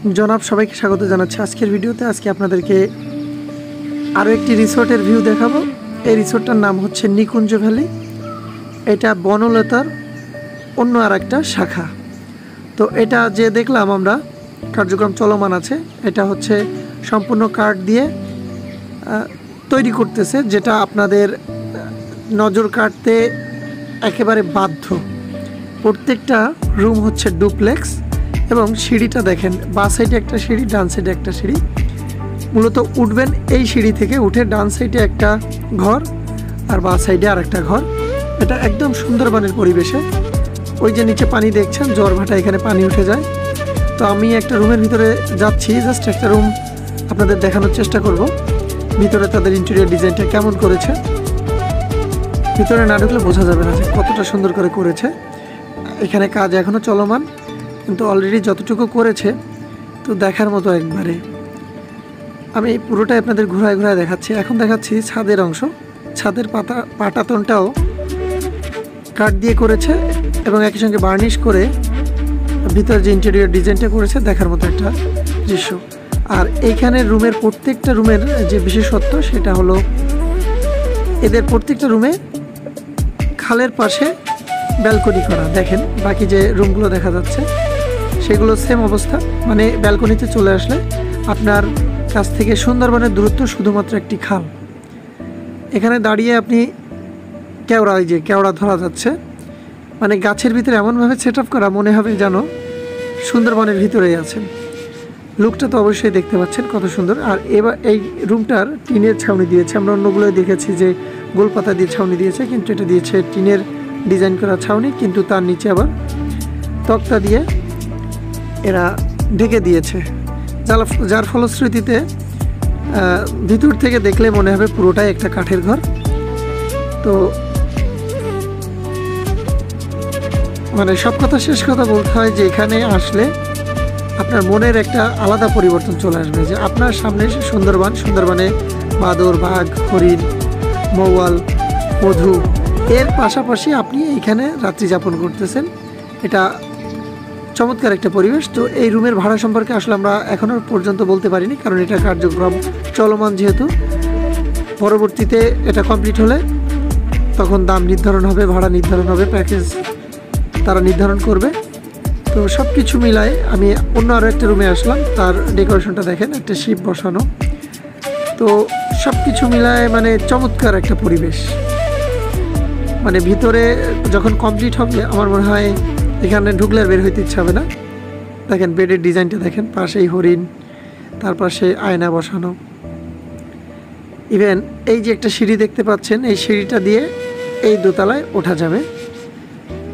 জনাব সবাইকে স্বাগত জানাচ্ছি আজকের ভিডিওতে। আজকে আপনাদেরকে আরও একটি রিসোর্টের ভিউ দেখাবো। এই রিসোর্টটার নাম হচ্ছে নিকুঞ্জ ভ্যালি। এটা বনলতার অন্য আর একটা শাখা। তো এটা যে দেখলাম আমরা কার্যক্রম চলমান আছে, এটা হচ্ছে সম্পূর্ণ কাঠ দিয়ে তৈরি করতেছে, যেটা আপনাদের নজর কাটতে একেবারে বাধ্য। প্রত্যেকটা রুম হচ্ছে ডুপ্লেক্স এবং সিঁড়িটা দেখেন, বাঁ সাইডে একটা সিঁড়ি, ডান সাইডে একটা সিঁড়ি। মূলত উঠবেন এই সিঁড়ি থেকে, উঠে ডান সাইডে একটা ঘর আর বাঁ সাইডে আর একটা ঘর। এটা একদম সুন্দরবনের পরিবেশে। ওই যে নিচে পানি দেখছেন, জ্বর ভাটা, এখানে পানি উঠে যায়। তো আমি একটা রুমের ভিতরে যাচ্ছি, জাস্ট একটা রুম আপনাদের দেখানোর চেষ্টা করব। ভিতরে তাদের ইন্টেরিয়র ডিজাইনটা কেমন করেছে, ভিতরে না ঢুকলে বোঝা যাবে না যে কতটা সুন্দর করে করেছে। এখানে কাজ এখনও চলমান, কিন্তু অলরেডি যতটুকু করেছে তো দেখার মতো একবারে। আমি পুরোটাই আপনাদের ঘোরায় ঘোরায় দেখাচ্ছি। এখন দেখাচ্ছি ছাদের অংশ। ছাদের পাটাতনটাও কাঠ দিয়ে করেছে এবং একই সঙ্গে বার্নিশ করে ভিতরে যে ইন্টেরিয়র ডিজাইনটা করেছে দেখার মতো একটা দৃশ্য। আর এইখানে রুমের প্রত্যেকটা রুমের যে বিশেষত্ব সেটা হলো এদের প্রত্যেকটা রুমে খালের পাশে ব্যালকনি করা। দেখেন বাকি যে রুমগুলো দেখা যাচ্ছে সেগুলো সেম অবস্থা, মানে ব্যালকনিতে চলে আসলে আপনার কাছ থেকে সুন্দরবনের দূরত্ব শুধুমাত্র একটি খাল। এখানে দাঁড়িয়ে আপনি কেওড়া, ওই যে কেওড়া ধরা যাচ্ছে, মানে গাছের ভিতরে এমনভাবে সেট আপ করা মনে হবে যেন সুন্দরবনের ভিতরেই আছেন। লুকটা তো অবশ্যই দেখতে পাচ্ছেন কত সুন্দর। আর এবার এই রুমটার টিনের ছাউনি দিয়েছে। আমরা অন্যগুলোয় দেখেছি যে গোলপাতা দিয়ে ছাউনি দিয়েছে, কিন্তু এটা দিয়েছে টিনের ডিজাইন করা ছাউনি, কিন্তু তার নিচে আবার তক্তা দিয়ে এরা ঢেকে দিয়েছে, যার ফলশ্রুতিতে ভিতর থেকে দেখলে মনে হবে পুরোটাই একটা কাঠের ঘর। তো মানে সব কথা শেষ কথা বলতে হয় যে এখানে আসলে আপনার মনের একটা আলাদা পরিবর্তন চলে আসবে, যে আপনার সামনে সুন্দরবনে বাদর, বাঘ, হরিণ, মৌয়াল, মধু, এর পাশাপাশি আপনি এইখানে রাত্রি যাপন করতেছেন। এটা চমৎকার একটা পরিবেশ। তো এই রুমের ভাড়া সম্পর্কে আসলে আমরা এখনও পর্যন্ত বলতে পারিনি, কারণ এটা কার্যক্রম চলমান যেহেতু। পরবর্তীতে এটা কমপ্লিট হলে তখন দাম নির্ধারণ হবে, ভাড়া নির্ধারণ হবে, প্যাকেজ তারা নির্ধারণ করবে। তো সব কিছু মিলায় আমি অন্য আরও একটা রুমে আসলাম। তার ডেকোরেশনটা দেখেন, একটা শিপ বসানো। তো সব কিছু মিলায় মানে চমৎকার একটা পরিবেশ। মানে ভিতরে যখন কমপ্লিট হবে আমার মনে হয় এখানে ঢুকলে আর বের হইতে ইচ্ছা হবে না। দেখেন বেডের ডিজাইনটা দেখেন, পাশেই হরিণ, তার পাশে আয়না বসানো। ইভেন এই যে একটা সিঁড়ি দেখতে পাচ্ছেন, এই সিঁড়িটা দিয়ে এই দোতলায় ওঠা যাবে।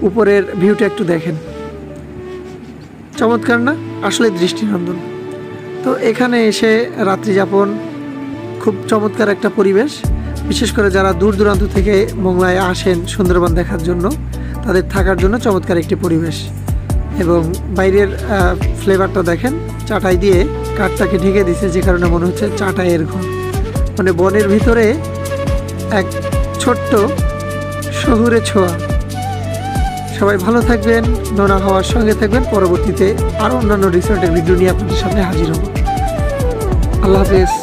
উপরের ভিউটা একটু দেখেন, চমৎকার না? আসলে দৃষ্টিনন্দন। তো এখানে এসে রাত্রি যাপন খুব চমৎকার একটা পরিবেশ। বিশেষ করে যারা দূর দূরান্ত থেকে মোংলায় আসেন সুন্দরবন দেখার জন্য, তাদের থাকার জন্য চমৎকার একটি পরিবেশ। এবং বাইরের ফ্লেভারটা দেখেন, চাটাই দিয়ে কাঠটাকে ঢেকে দিছে, যে কারণে মনে হচ্ছে চাটাইয়ের ঘর। মানে বনের ভিতরে এক ছোট্ট শহুরে ছোঁয়া। সবাই ভালো থাকবেন, নোনা হওয়ার সঙ্গে থাকবেন। পরবর্তীতে আরও অন্যান্য রিসোর্টের ভিডিও নিয়ে আপনাদের সামনে হাজির হব। আল্লাহ হাফেজ।